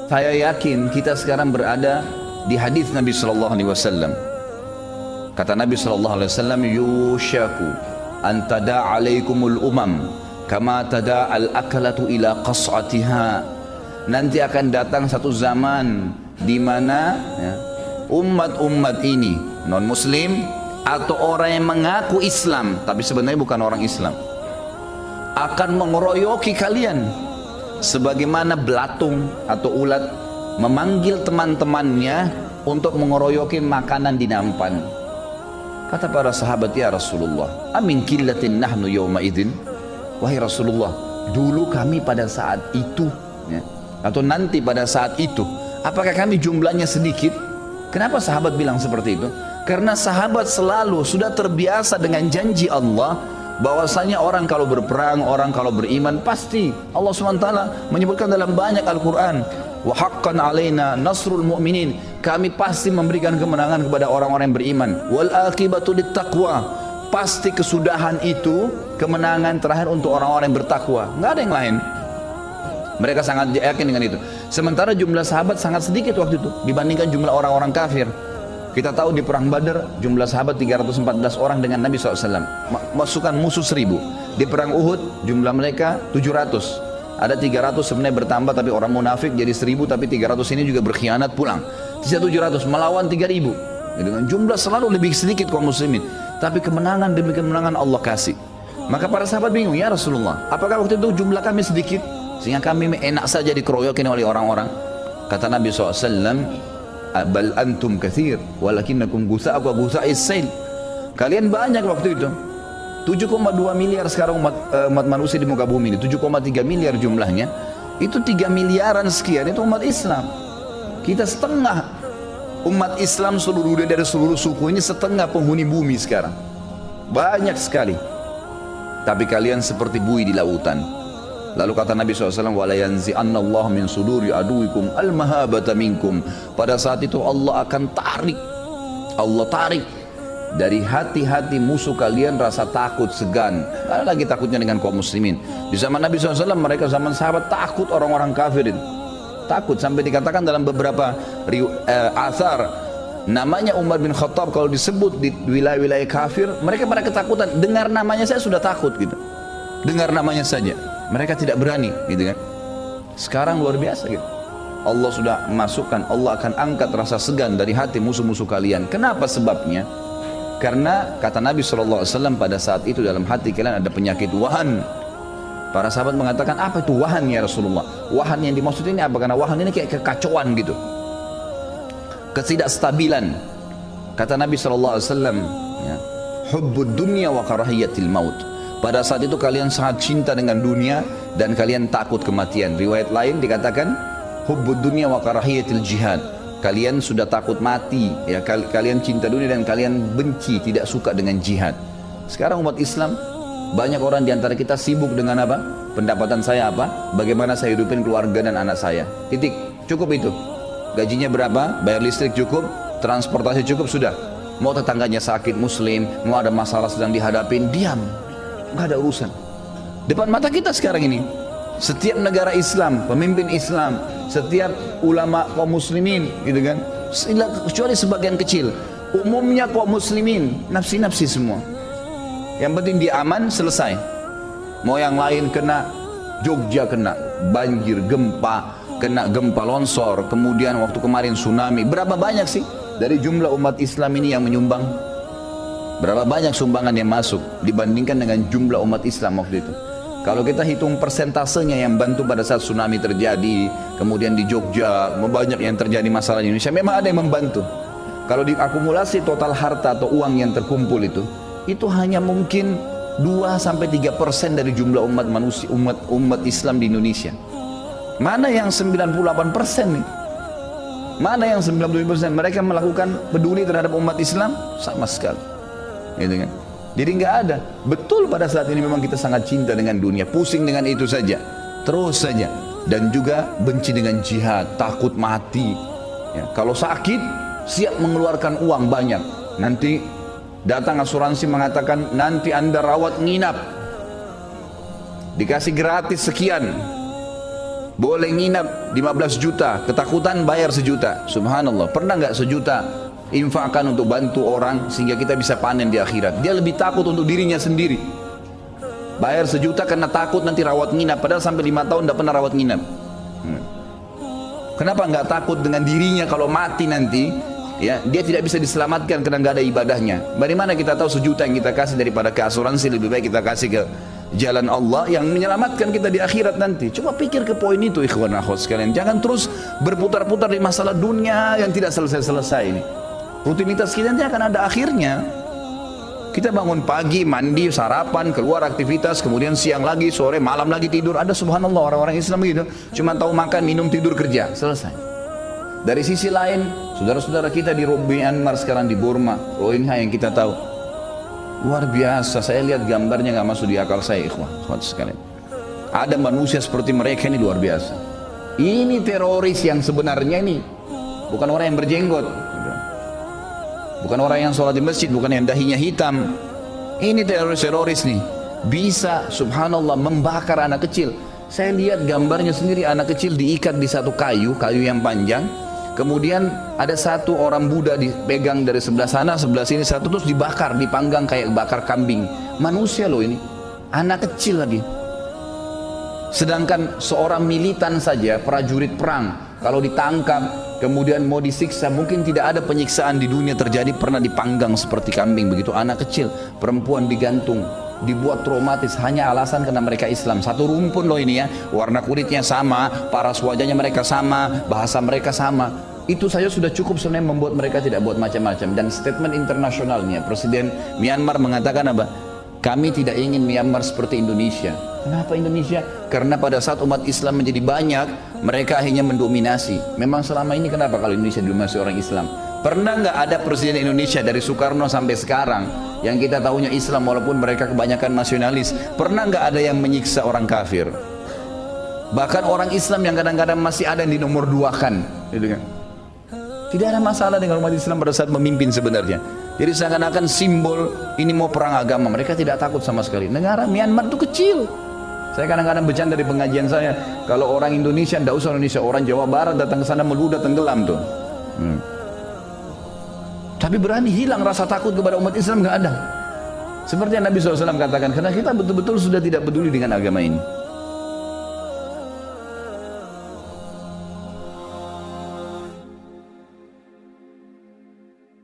Saya yakin kita sekarang berada di hadis Nabi Sallallahu Alaihi Wasallam. Kata Nabi Sallallahu Alaihi Wasallam, yushaku an tada alaikumul umam kama tada al akalatu ila qas'atiha. Nanti akan datang satu zaman di mana umat-umat ini non muslim atau orang yang mengaku Islam tapi sebenarnya bukan orang Islam akan mengeroyoki kalian sebagaimana belatung atau ulat memanggil teman-temannya untuk mengeroyoki makanan di nampan. Kata para sahabat, ya Rasulullah, amin killatin nahnu yawma idzin. Wahai Rasulullah, dulu kami pada saat itu atau nanti pada saat itu, apakah kami jumlahnya sedikit? Kenapa sahabat bilang seperti itu? Karena sahabat selalu sudah terbiasa dengan janji Allah bahwasanya orang kalau berperang, orang kalau beriman, pasti Allah SWT menyebutkan dalam banyak Al-Quran, wa haqqan alaina nasrul mu'minin, kami pasti memberikan kemenangan kepada orang-orang yang beriman, wal aqibatu littaqwa, pasti kesudahan itu kemenangan terakhir untuk orang-orang yang bertakwa, nggak ada yang lain. Mereka sangat yakin dengan itu. Sementara jumlah sahabat sangat sedikit waktu itu dibandingkan jumlah orang-orang kafir. Kita tahu di perang Badar jumlah sahabat 314 orang dengan Nabi SAW, masukan musuh 1000. Di perang Uhud jumlah mereka 700. Ada 300 sebenarnya bertambah tapi orang munafik jadi 1000, tapi 300 ini juga berkhianat pulang. Sisa 700 melawan 3000. Dengan jumlah selalu lebih sedikit kaum muslimin, tapi kemenangan demi kemenangan Allah kasih. Maka para sahabat bingung, ya Rasulullah, apakah waktu itu jumlah kami sedikit sehingga kami enak saja dikeroyokin oleh orang-orang? Kata Nabi SAW, bal antum kathir walakinnakum gusa'u wa gusa'is sail. Kalian banyak waktu itu. 7,2 miliar sekarang umat manusia di muka bumi ini, 7,3 miliar jumlahnya. Itu 3 miliaran sekian itu umat Islam. Kita setengah umat Islam seluruh dari seluruh suku ini, setengah penghuni bumi sekarang. Banyak sekali. Tapi kalian seperti buih di lautan. Lalu kata Nabi SAW, wala yanzi'anna Allah min suduri aduikum al-mahabata minkum. Pada saat itu Allah akan tarik, Allah tarik dari hati-hati musuh kalian rasa takut, segan. Tidak ada lagi takutnya dengan kaum muslimin. Di zaman Nabi SAW, mereka zaman sahabat takut orang-orang kafirin. Takut sampai dikatakan dalam beberapa athar, namanya Umar bin Khattab kalau disebut di wilayah-wilayah kafir, mereka pada ketakutan. Dengar namanya saya sudah takut gitu. Dengar namanya saja mereka tidak berani, gitu kan. Sekarang luar biasa gitu. Allah sudah masukkan, Allah akan angkat rasa segan dari hati musuh-musuh kalian. Kenapa sebabnya? Karena kata Nabi SAW pada saat itu dalam hati kalian ada penyakit wahan. Para sahabat mengatakan, apa itu wahan ya Rasulullah? Wahan yang dimaksud ini apa? Karena wahan ini kayak kekacauan gitu, ketidakstabilan. Kata Nabi SAW, ya, hubbud dunya wa karahiyatil maut. Pada saat itu kalian sangat cinta dengan dunia dan kalian takut kematian. Riwayat lain dikatakan hubbud dunya wa karahiyatil jihad. Kalian sudah takut mati, ya, kalian cinta dunia dan kalian benci, tidak suka dengan jihad. Sekarang umat Islam, banyak orang di antara kita sibuk dengan apa? Pendapatan saya apa? Bagaimana saya hidupin keluarga dan anak saya. Titik, cukup itu. Gajinya berapa? Bayar listrik cukup, transportasi cukup, sudah. Mau tetangganya sakit muslim, mau ada masalah sedang dihadapin, diam. Nggak ada urusan. Depan mata kita sekarang ini, setiap negara Islam, pemimpin Islam, setiap ulama kaum muslimin, gitu kan, kecuali sebagian kecil, umumnya kaum muslimin nafsi-nafsi semua. Yang penting dia aman, selesai. Mau yang lain kena, Jogja kena banjir, gempa, kena gempa longsor, kemudian waktu kemarin tsunami. Berapa banyak sih dari jumlah umat Islam ini yang menyumbang? Berapa banyak sumbangan yang masuk dibandingkan dengan jumlah umat Islam waktu itu? Kalau kita hitung persentasenya yang bantu pada saat tsunami terjadi, kemudian di Jogja, banyak yang terjadi masalah di Indonesia, memang ada yang membantu. Kalau diakumulasi total harta atau uang yang terkumpul itu hanya mungkin 2-3% dari jumlah umat manusia, umat Islam di Indonesia. Mana yang 98% nih? Mana yang 97%? Mereka melakukan peduli terhadap umat Islam? Sama sekali. Gitu kan? Jadi nggak ada. Betul pada saat ini memang kita sangat cinta dengan dunia, pusing dengan itu saja, terus saja, dan juga benci dengan jihad, takut mati. Ya, kalau sakit siap mengeluarkan uang banyak. Nanti datang asuransi mengatakan nanti Anda rawat nginap, dikasih gratis sekian. Boleh nginap 15 juta, ketakutan bayar 1 juta. Subhanallah, pernah nggak 1 juta infakkan untuk bantu orang sehingga kita bisa panen di akhirat? Dia lebih takut untuk dirinya sendiri. Bayar 1 juta karena takut nanti rawat nginap, padahal sampai 5 tahun tidak pernah rawat nginap. Kenapa nggak takut dengan dirinya kalau mati nanti? Ya, dia tidak bisa diselamatkan karena nggak ada ibadahnya. Bagaimana kita tahu 1 juta yang kita kasih daripada ke asuransi, lebih baik kita kasih ke jalan Allah yang menyelamatkan kita di akhirat nanti. Coba pikir ke poin itu, ikhwan akhwat sekalian. Jangan terus berputar-putar di masalah dunia yang tidak selesai-selesai ini. Rutinitas kita nanti akan ada akhirnya. Kita bangun pagi, mandi, sarapan, keluar aktivitas, kemudian siang lagi, sore, malam lagi tidur. Ada subhanallah orang-orang Islam begitu, cuma tahu makan, minum, tidur, kerja, selesai. Dari sisi lain, saudara-saudara kita di Myanmar sekarang, di Burma, Rohingya yang kita tahu, luar biasa. Saya lihat gambarnya nggak masuk di akal saya, ikhwan sekalian. Ada manusia seperti mereka, ini luar biasa. Ini teroris yang sebenarnya ini, bukan orang yang berjenggot, bukan orang yang sholat di masjid, bukan yang dahinya hitam. Ini teroris-teroris nih, bisa subhanallah membakar anak kecil. Saya lihat gambarnya sendiri, anak kecil diikat di satu kayu yang panjang. Kemudian ada satu orang Buddha dipegang dari sebelah sana, sebelah sini satu, terus dibakar, dipanggang kayak bakar kambing. Manusia loh ini, anak kecil lagi. Sedangkan seorang militan saja, prajurit perang, kalau ditangkap, kemudian mau disiksa, mungkin tidak ada penyiksaan di dunia terjadi pernah dipanggang seperti kambing begitu. Anak kecil, perempuan digantung, dibuat traumatis hanya alasan karena mereka Islam. Satu rumpun loh ini ya, warna kulitnya sama, paras wajahnya mereka sama, bahasa mereka sama. Itu saja sudah cukup sebenarnya membuat mereka tidak buat macam-macam. Dan statement internasionalnya, Presiden Myanmar mengatakan apa? Kami tidak ingin Myanmar seperti Indonesia. Kenapa Indonesia? Karena pada saat umat Islam menjadi banyak, mereka akhirnya mendominasi. Memang selama ini kenapa kalau Indonesia didominasi orang Islam? Pernah nggak ada Presiden Indonesia dari Soekarno sampai sekarang yang kita tahunya Islam walaupun mereka kebanyakan nasionalis? Pernah nggak ada yang menyiksa orang kafir? Bahkan orang Islam yang kadang-kadang masih ada yang di nomor 2 kan, gitu kan? Tidak ada masalah dengan umat Islam pada saat memimpin sebenarnya. Jadi seakan-akan simbol ini mau perang agama, mereka tidak takut sama sekali. Negara Myanmar itu kecil. Saya kadang-kadang bercanda di pengajian saya, kalau orang Indonesia, tidak usah Indonesia, orang Jawa Barat datang ke sana meludah tenggelam tuh. Tapi berani hilang rasa takut kepada umat Islam, nggak ada. Seperti yang Nabi SAW katakan, karena kita betul-betul sudah tidak peduli dengan agama ini.